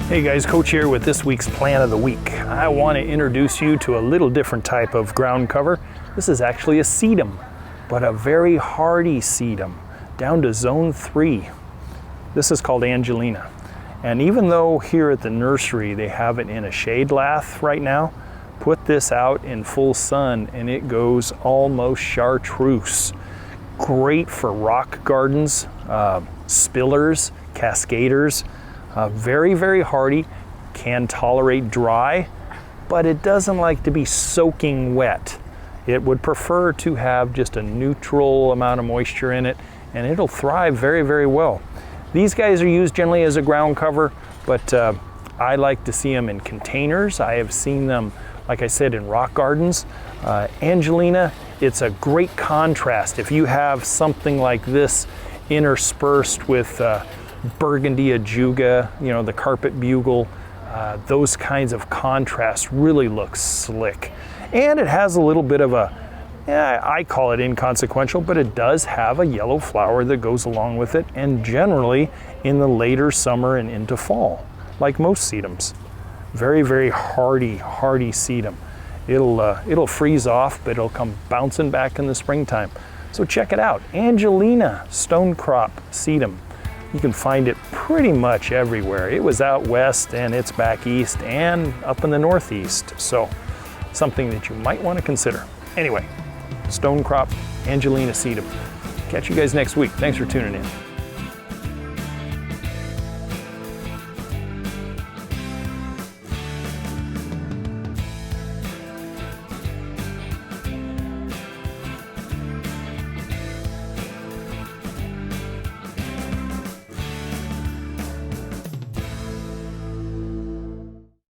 Hey guys, Coach here with this week's Plant of the Week. I want to introduce you to a little different type of ground cover. This is actually a sedum, but a very hardy sedum, down to zone 3. This is called Angelina. And even though here at the nursery they have it in a shade lath right now, put this out in full sun and it goes almost chartreuse. Great for rock gardens, spillers, cascaders. Very, very hardy, can tolerate dry, but it doesn't like to be soaking wet. It would prefer to have just a neutral amount of moisture in it, and it'll thrive very, very well. These guys are used generally as a ground cover, but I like to see them in containers. I have seen them, like I said, in rock gardens. Angelina, it's a great contrast. If you have something like this interspersed with burgundy ajuga, you know, the carpet bugle, those kinds of contrast really look slick. And it has a little bit of a, I call it inconsequential, but it does have a yellow flower that goes along with it, and generally in the later summer and into fall, like most sedums. Very, very hardy sedum. It'll freeze off, but it'll come bouncing back in the springtime. So check it out, Angelina Stonecrop Sedum. You can find it pretty much everywhere. It was out west and it's back east and up in the northeast. So something that you might want to consider. Anyway, Stonecrop Angelina Sedum. Catch you guys next week. Thanks for tuning in.